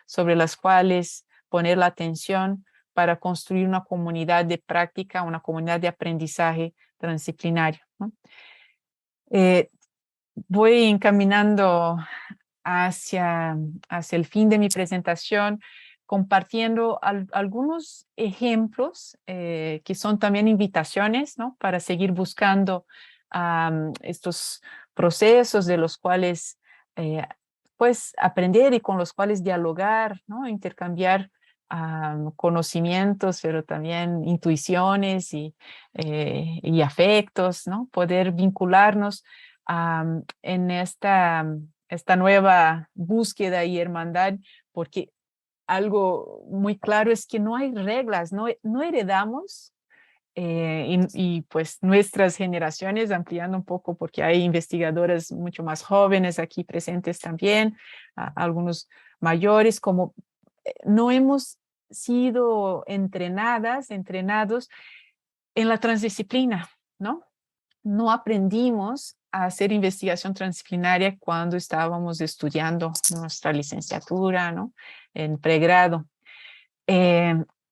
sobre las cuales poner la atención para construir una comunidad de práctica, una comunidad de aprendizaje transdisciplinario, ¿no? Voy encaminando hacia el fin de mi presentación, compartiendo algunos ejemplos que son también invitaciones, ¿no? Para seguir buscando estos procesos de los cuales pues aprender y con los cuales dialogar, ¿no? Intercambiar conocimientos, pero también intuiciones y afectos, ¿no? Poder vincularnos en esta nueva búsqueda y hermandad, porque algo muy claro es que no hay reglas, no heredamos pues nuestras generaciones, ampliando un poco porque hay investigadoras mucho más jóvenes aquí presentes también, algunos mayores, como no hemos sido entrenados en la transdisciplina, ¿no? No aprendimos a hacer investigación transdisciplinaria cuando estábamos estudiando nuestra licenciatura, ¿no? En pregrado.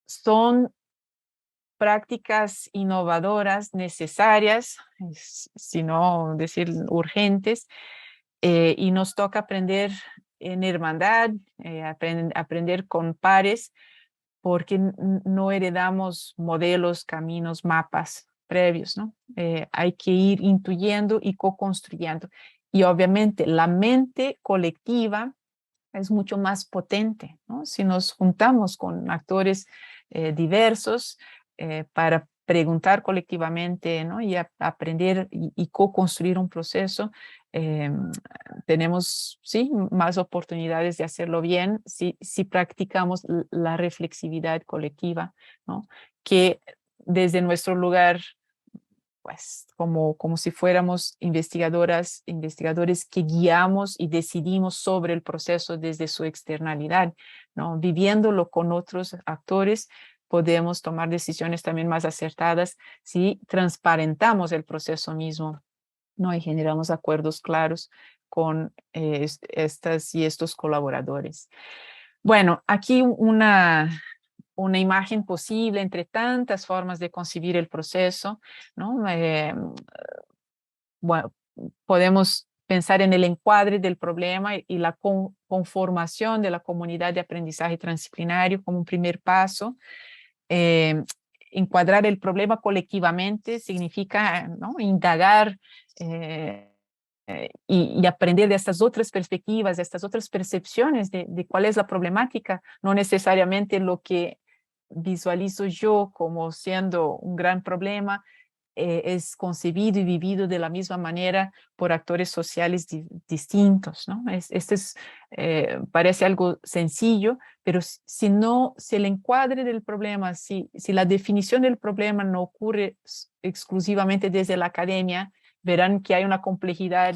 Son prácticas innovadoras necesarias, si no decir urgentes, y nos toca aprender en hermandad, aprender con pares, porque no heredamos modelos, caminos, mapas previos, ¿no? Hay que ir intuyendo y co-construyendo. Y obviamente la mente colectiva es mucho más potente, ¿no? Si nos juntamos con actores diversos para preguntar colectivamente, ¿no? Y aprender y co-construir un proceso, eh, tenemos, sí, más oportunidades de hacerlo bien si practicamos la reflexividad colectiva, ¿no? Que desde nuestro lugar pues como si fuéramos investigadores que guiamos y decidimos sobre el proceso desde su externalidad, ¿no? Viviéndolo con otros actores, podemos tomar decisiones también más acertadas si transparentamos el proceso mismo, ¿no? Y generamos acuerdos claros con estas y estos colaboradores. Bueno, aquí una imagen posible entre tantas formas de concebir el proceso, ¿no? Bueno, podemos pensar en el encuadre del problema y la conformación de la comunidad de aprendizaje transdisciplinario como un primer paso. Encuadrar el problema colectivamente significa, ¿no? Indagar y aprender de estas otras perspectivas, de estas otras percepciones de cuál es la problemática, no necesariamente lo que visualizo yo como siendo un gran problema, es concebido y vivido de la misma manera por actores sociales distintos, ¿no? Parece algo sencillo, pero si no, si el encuadre del problema, si la definición del problema no ocurre exclusivamente desde la academia, verán que hay una complejidad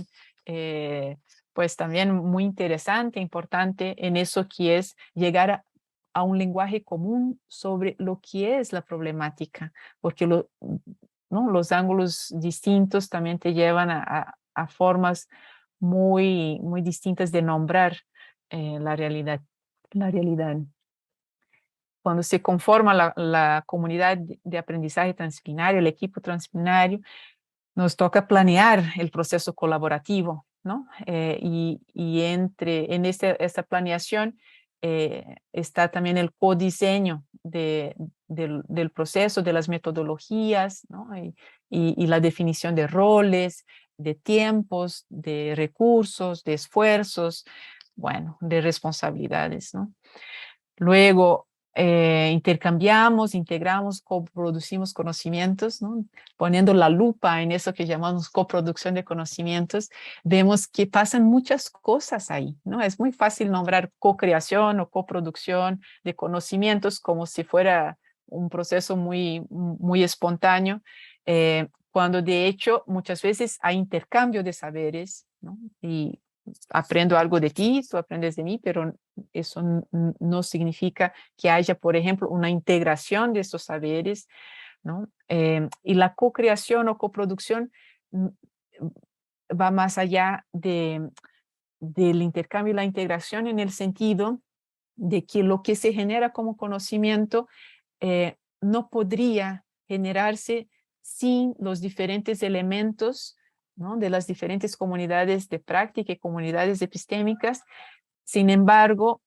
pues también muy interesante, importante en eso que es llegar a un lenguaje común sobre lo que es la problemática, porque ¿no? Los ángulos distintos también te llevan a formas muy distintas de nombrar la realidad. La realidad. Cuando se conforma la comunidad de aprendizaje transdisciplinario, el equipo transdisciplinario, nos toca planear el proceso colaborativo, ¿no? Y en esta planeación está también el codiseño del proceso, de las metodologías, ¿no? Y la definición de roles, de tiempos, de recursos, de esfuerzos, bueno, de responsabilidades, ¿no? Luego, intercambiamos, integramos, coproducimos conocimientos, ¿no? Poniendo la lupa en eso que llamamos coproducción de conocimientos, vemos que pasan muchas cosas ahí, ¿no? Es muy fácil nombrar co-creación o coproducción de conocimientos como si fuera un proceso muy espontáneo, cuando de hecho muchas veces hay intercambio de saberes, ¿no? Y aprendo algo de ti, tú aprendes de mí, pero eso no significa que haya, por ejemplo, una integración de estos saberes, ¿no? Y la co-creación o coproducción va más allá del intercambio y la integración en el sentido de que lo que se genera como conocimiento no podría generarse sin los diferentes elementos, ¿no? De las diferentes comunidades de práctica y comunidades epistémicas. Sin embargo,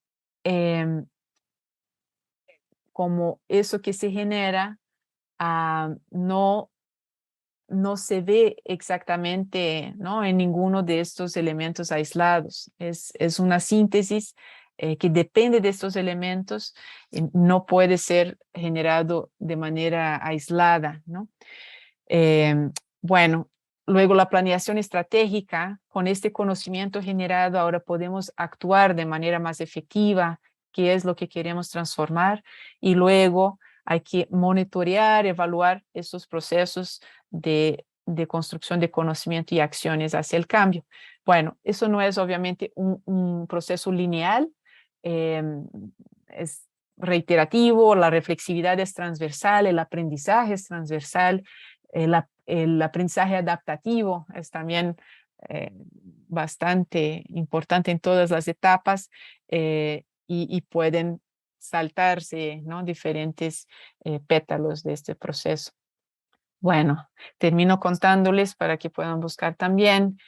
como eso que se genera no se ve exactamente, ¿no? En ninguno de estos elementos aislados. Es una síntesis que depende de estos elementos, no puede ser generado de manera aislada, ¿no? Bueno, luego la planeación estratégica, con este conocimiento generado, ahora podemos actuar de manera más efectiva, qué es lo que queremos transformar, y luego hay que monitorear, evaluar estos procesos de construcción de conocimiento y acciones hacia el cambio. Bueno, eso no es obviamente un proceso lineal, es reiterativo, la reflexividad es transversal, el aprendizaje es transversal, el aprendizaje adaptativo es también bastante importante en todas las etapas, y pueden saltarse, ¿no?, diferentes pétalos de este proceso. Bueno, termino contándoles para que puedan buscar también.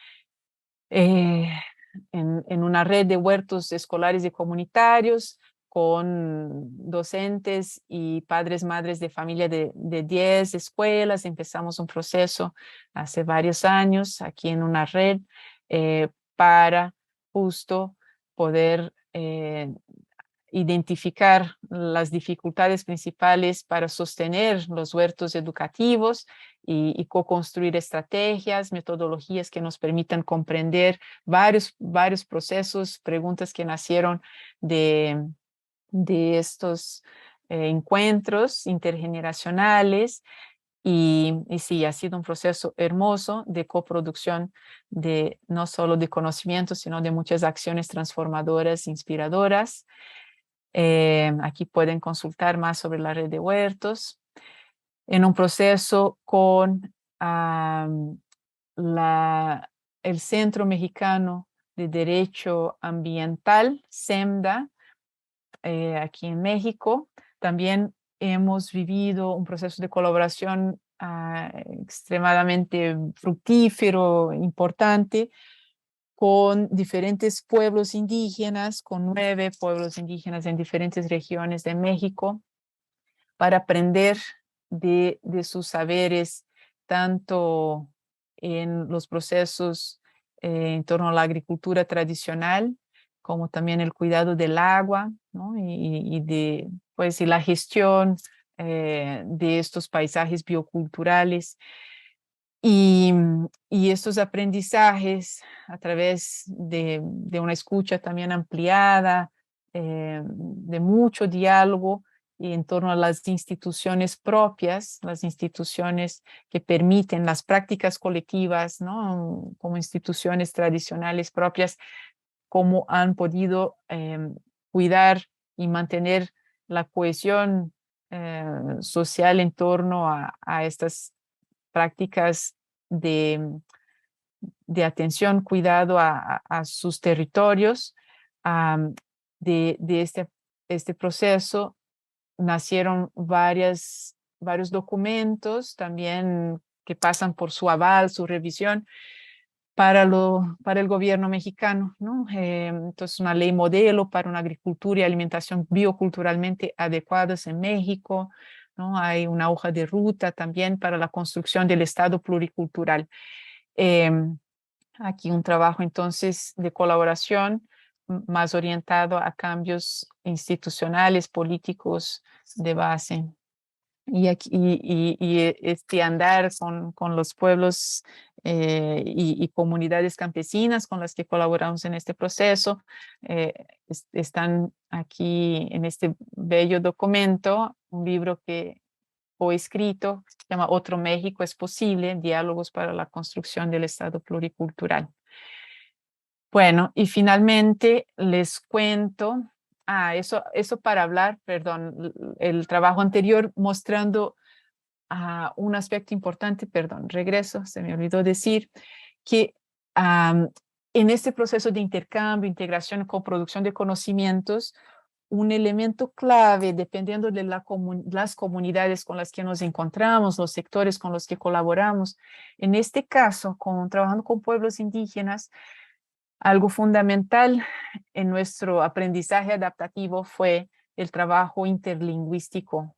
En una red de huertos escolares y comunitarios con docentes y padres, madres de familia de 10 escuelas. Empezamos un proceso hace varios años aquí en una red para justo poder identificar las dificultades principales para sostener los huertos educativos y co-construir estrategias, metodologías que nos permitan comprender varios procesos, preguntas que nacieron de estos encuentros intergeneracionales. Y sí, ha sido un proceso hermoso de coproducción de no solo de conocimiento, sino de muchas acciones transformadoras, inspiradoras. Aquí pueden consultar más sobre la red de huertos. En un proceso con el Centro Mexicano de Derecho Ambiental, CEMDA, aquí en México. También hemos vivido un proceso de colaboración extremadamente fructífero, importante, con diferentes pueblos indígenas, con 9 pueblos indígenas en diferentes regiones de México, para aprender de sus saberes, tanto en los procesos en torno a la agricultura tradicional, como también el cuidado del agua, ¿no? Y la gestión de estos paisajes bioculturales. Y estos aprendizajes a través de una escucha también ampliada, de mucho diálogo y en torno a las instituciones propias, las instituciones que permiten las prácticas colectivas, ¿no?, como instituciones tradicionales propias, cómo han podido cuidar y mantener la cohesión social en torno a estas prácticas de atención, cuidado a sus territorios. De este proceso nacieron varios documentos también que pasan por su aval, su revisión para el gobierno mexicano, ¿no? Entonces, una ley modelo para una agricultura y alimentación bioculturalmente adecuadas en México, ¿no? Hay una hoja de ruta también para la construcción del Estado pluricultural. Aquí un trabajo entonces de colaboración más orientado a cambios institucionales, políticos de base. Este andar con los pueblos y comunidades campesinas con las que colaboramos en este proceso, están aquí en este bello documento, un libro que coescrito, se llama Otro México es posible, diálogos para la construcción del Estado pluricultural. Bueno, y finalmente les cuento, eso para hablar, perdón, el trabajo anterior mostrando un aspecto importante, perdón, regreso, se me olvidó decir, que en este proceso de intercambio, integración, coproducción de conocimientos, un elemento clave, dependiendo de las comunidades con las que nos encontramos, los sectores con los que colaboramos, en este caso, trabajando con pueblos indígenas, algo fundamental en nuestro aprendizaje adaptativo fue el trabajo interlingüístico.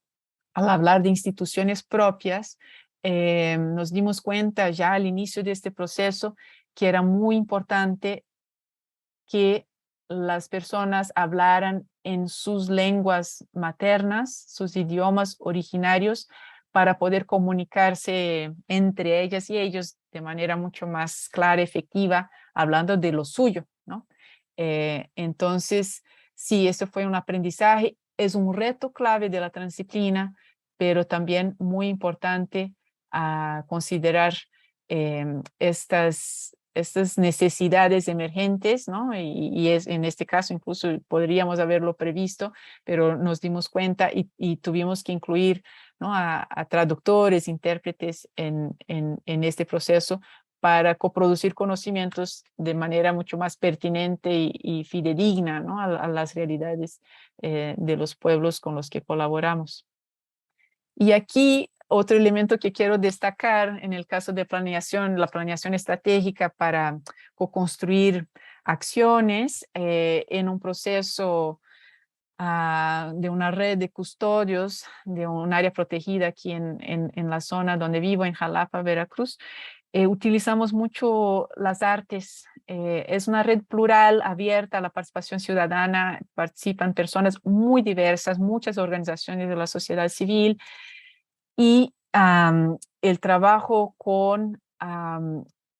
Al hablar de instituciones propias, nos dimos cuenta ya al inicio de este proceso que era muy importante que las personas hablaran en sus lenguas maternas, sus idiomas originarios, para poder comunicarse entre ellas y ellos de manera mucho más clara, efectiva, hablando de lo suyo, ¿no? Entonces, sí, esto fue un aprendizaje, es un reto clave de la transdisciplina, pero también muy importante a considerar estas necesidades emergentes, ¿no? Y es, en este caso incluso podríamos haberlo previsto, pero nos dimos cuenta y tuvimos que incluir, ¿no? a traductores, intérpretes en este proceso para coproducir conocimientos de manera mucho más pertinente y fidedigna, ¿no? a las realidades de los pueblos con los que colaboramos. Y aquí otro elemento que quiero destacar en el caso de planeación, la planeación estratégica para co-construir acciones en un proceso de una red de custodios de un área protegida aquí en la zona donde vivo, en Jalapa, Veracruz. Utilizamos mucho las artes. Es una red plural, abierta a la participación ciudadana. Participan personas muy diversas, muchas organizaciones de la sociedad civil. Y el trabajo con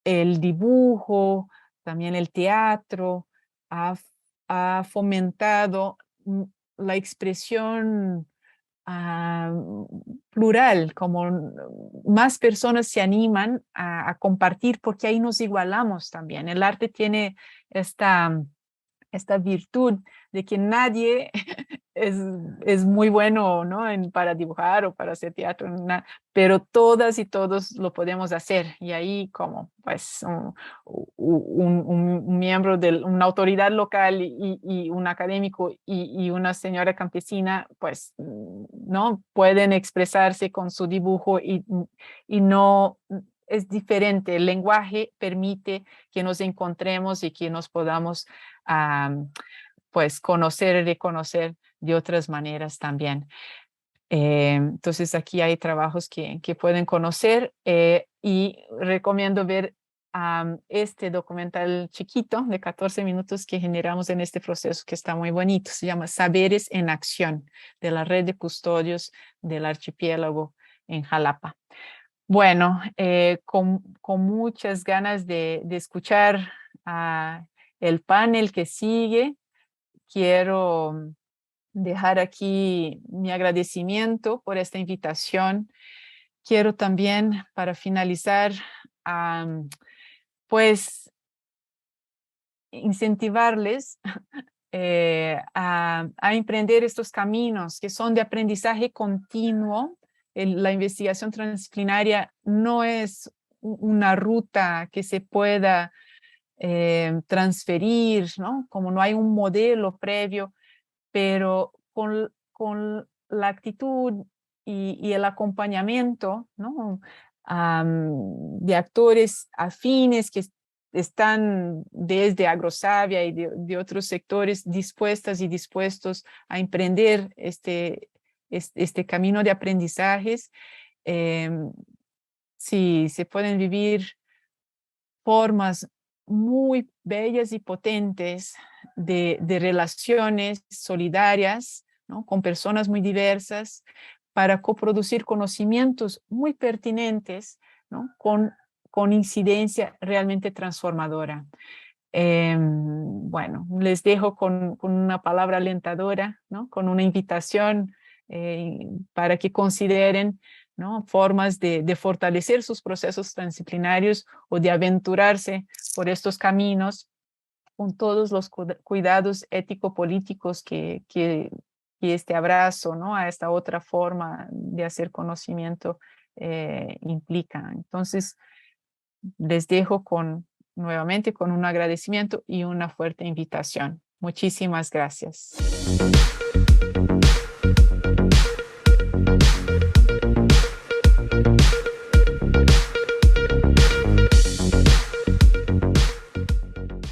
el dibujo, también el teatro, ha fomentado la expresión plural, como más personas se animan a compartir, porque ahí nos igualamos también. El arte tiene esta virtud de que nadie es muy bueno, ¿no? para dibujar o para hacer teatro, pero todas y todos lo podemos hacer. Y ahí como pues un miembro de una autoridad local y un académico y una señora campesina, pues, ¿no? Pueden expresarse con su dibujo y no... Es diferente, el lenguaje permite que nos encontremos y que nos podamos pues conocer y reconocer de otras maneras también. Entonces aquí hay trabajos que pueden conocer y recomiendo ver este documental chiquito de 14 minutos que generamos en este proceso, que está muy bonito. Se llama Saberes en Acción, de la red de custodios del archipiélago en Jalapa. Bueno, con muchas ganas de escuchar el panel que sigue, quiero dejar aquí mi agradecimiento por esta invitación. Quiero también, para finalizar, pues incentivarles a emprender estos caminos que son de aprendizaje continuo. La investigación transdisciplinaria no es una ruta que se pueda transferir, ¿no? Como no hay un modelo previo, pero con la actitud y el acompañamiento, ¿no? De actores afines que están desde Agrosavia y de otros sectores dispuestas y dispuestos a emprender este camino de aprendizajes, sí, se pueden vivir formas muy bellas y potentes de relaciones solidarias, ¿no? Con personas muy diversas para coproducir conocimientos muy pertinentes, ¿no? con incidencia realmente transformadora. Bueno, les dejo con una palabra alentadora, ¿no? Con una invitación para que consideren, ¿no? Formas de fortalecer sus procesos transdisciplinarios o de aventurarse por estos caminos con todos los cuidados ético-políticos que este abrazo, ¿no? A esta otra forma de hacer conocimiento implica. Entonces, les dejo nuevamente con un agradecimiento y una fuerte invitación. Muchísimas gracias.